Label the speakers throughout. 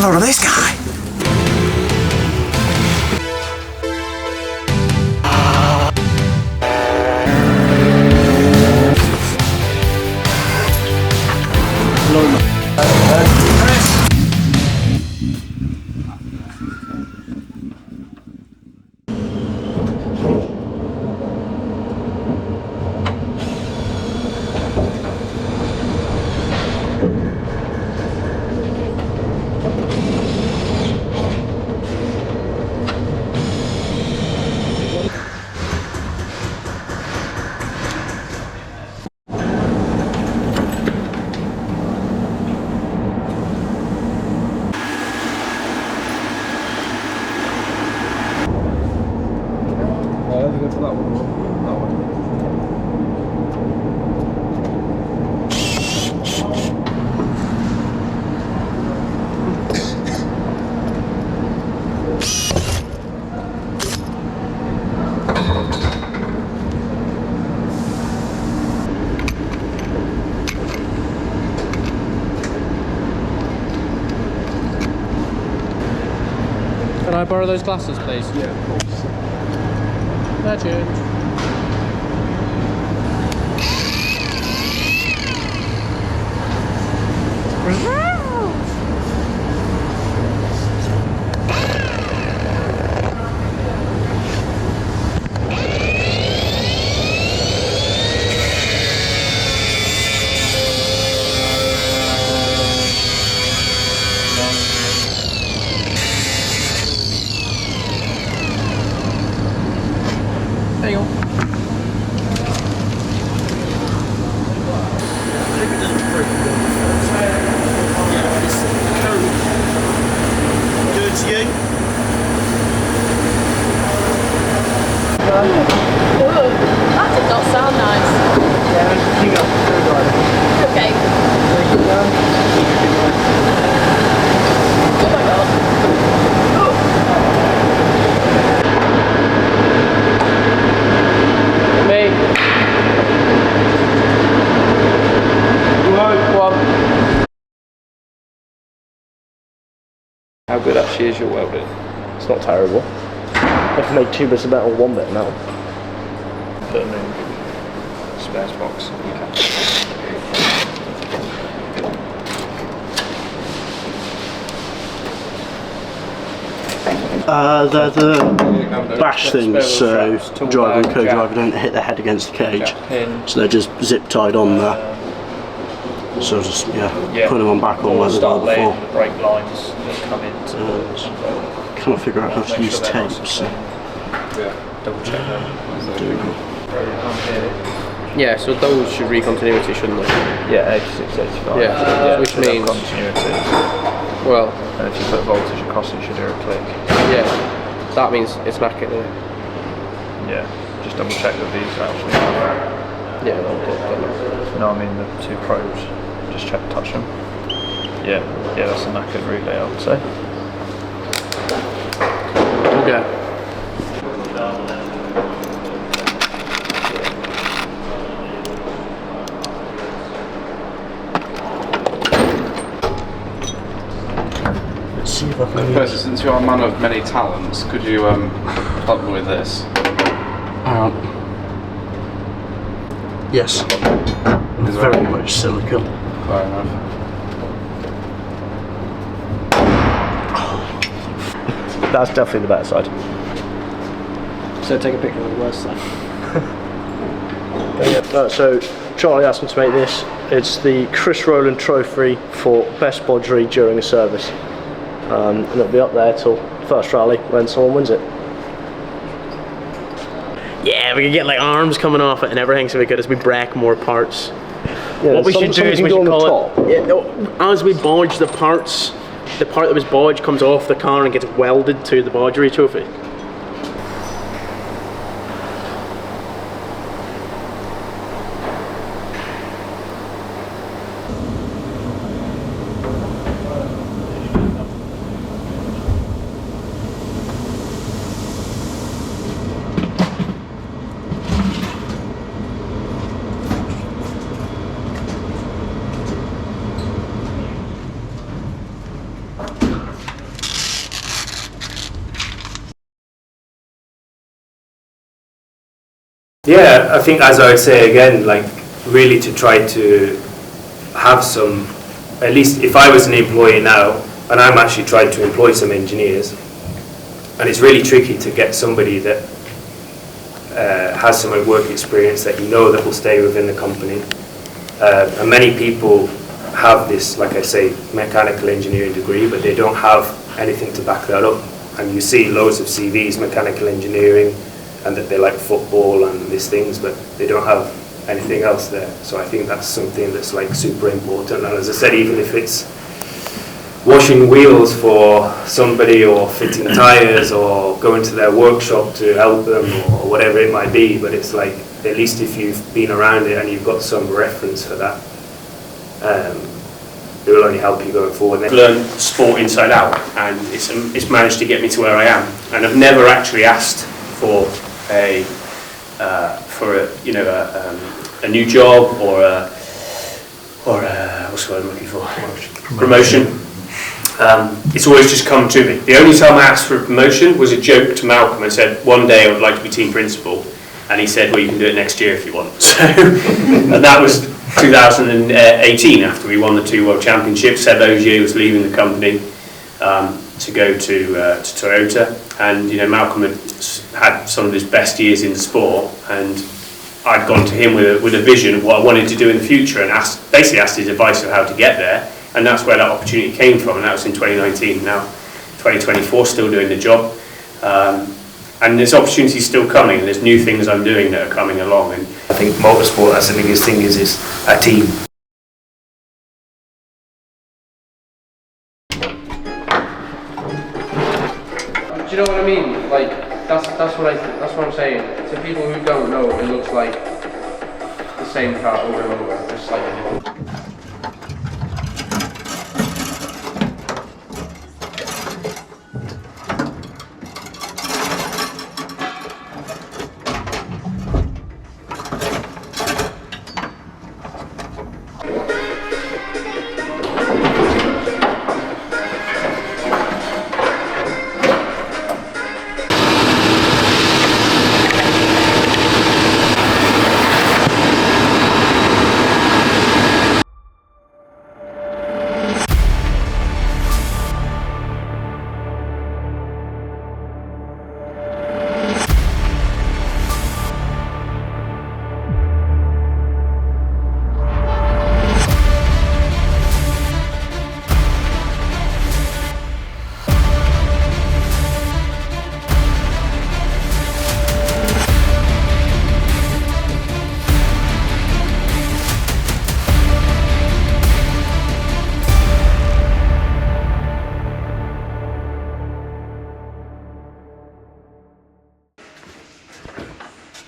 Speaker 1: a load of this guy.
Speaker 2: Can I borrow those glasses, please?
Speaker 3: Yeah, of course.
Speaker 2: Legend. There you go.
Speaker 1: Good to you?
Speaker 4: Ooh, that did not sound nice.
Speaker 3: Yeah, you got the
Speaker 4: Okay. Oh my god.
Speaker 2: Me. One.
Speaker 3: How good actually is your welding? It's not terrible. I can make 2 bits of metal, 1 bit of metal. Put a new spares box.
Speaker 5: They're the bash things, so driver and co-driver don't hit their head against the cage. So they're just zip tied on there. So just put them on back on where they were before.
Speaker 3: The brake lines that come into.
Speaker 5: Can't figure out how to use tape, so
Speaker 3: Double check them.
Speaker 2: Yeah, so those should read continuity, shouldn't they?
Speaker 3: Yeah, 86, 85.
Speaker 2: Yeah, which
Speaker 3: should have
Speaker 2: means-
Speaker 3: continuity.
Speaker 2: Well,
Speaker 3: And if you put voltage across it, you should hear a click.
Speaker 2: yeah, that means it's knackered, yeah.
Speaker 3: Yeah, just double check that these actually have.
Speaker 2: Yeah, no,
Speaker 3: No, I mean the 2 probes. Just check, touch them. Yeah, that's a knackered relay, I would say.
Speaker 2: okay.
Speaker 5: let's see if I can use.
Speaker 6: Since you're a man of many talents, could you help me with this?
Speaker 5: Yes, very much silicone.
Speaker 6: Fair enough.
Speaker 3: That's definitely the better side.
Speaker 7: So take a picture of the worst side.
Speaker 3: So Charlie asked me to make this. It's the Chris Rowland Trophy for best bodgery during a service. And it'll be up there till first rally when someone wins it. Yeah, we can get like arms coming off it and everything, so we could as we break more parts. Yeah, what we should do is we should call it, as we bodge the parts, the part that was bodged comes off the car and gets welded to the bodgery trophy.
Speaker 1: Yeah, I think, as I would say again, like really to try to have some, at least if I was an employee now, and I'm actually trying to employ some engineers, and it's really tricky to get somebody that has some work experience that you know that will stay within the company. And many people have this, like I say, mechanical engineering degree, but they don't have anything to back that up. And you see loads of CVs, mechanical engineering, and that they like football and these things, but they don't have anything else there. So I think that's something that's like super important. And as I said, even if it's washing wheels for somebody or fitting tires or going to their workshop to help them or whatever it might be, but it's like, at least if you've been around it and you've got some reference for that, it will only help you going forward. I've learned sport inside out, and it's managed to get me to where I am. And I've never actually asked for a new job or what's the word I'm looking for? Promotion. It's always just come to me. The only time I asked for a promotion was a joke to Malcolm. I said, one day I would like to be team principal, and he said, well, you can do it next year if you want. So, and that was 2018 after we won the 2 World Championships. Seb Ogier was leaving the company to go to Toyota, and Malcolm had some of his best years in the sport, and I'd gone to him with a vision of what I wanted to do in the future, and basically asked his advice of how to get there. And that's where that opportunity came from, and that was in 2019. Now, 2024, still doing the job. And there's opportunities still coming, and there's new things I'm doing that are coming along. And I think motorsport, that's the biggest thing, is a team.
Speaker 2: Do you know what I mean? Like, that's what I'm saying. To people who don't know, it looks like the same car over and over, just like.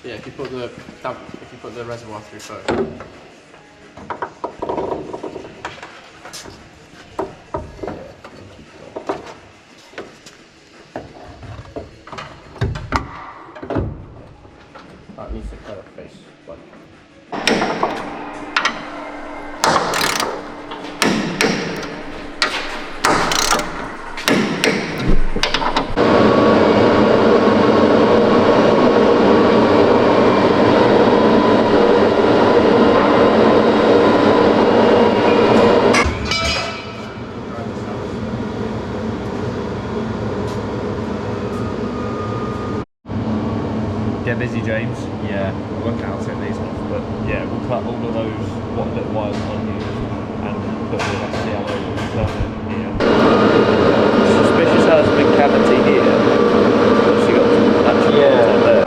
Speaker 2: Yeah, if you put the reservoir through first. That needs to cut a face, but.
Speaker 8: Get busy, James. Yeah, we'll work out take these off, but yeah, we'll cut all of those little wires on you and put the SCLO in here.
Speaker 3: Suspicious how there's a big cavity here. What's you got actually on there?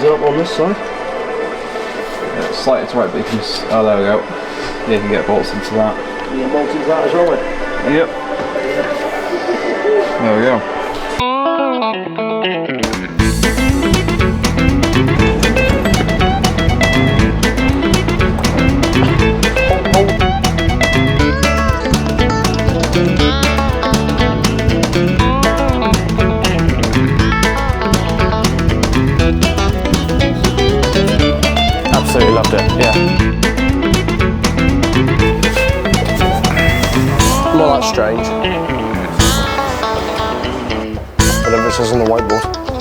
Speaker 5: lines up on this side.
Speaker 6: Yeah, it's slightly to right, but you can just, oh there we go. Yeah, you can get bolts into that.
Speaker 5: You get bolts into that as well, mate?
Speaker 6: Yep. There we go.
Speaker 9: Absolutely loved it, yeah.
Speaker 7: Well, that's strange. Whatever it says on the whiteboard.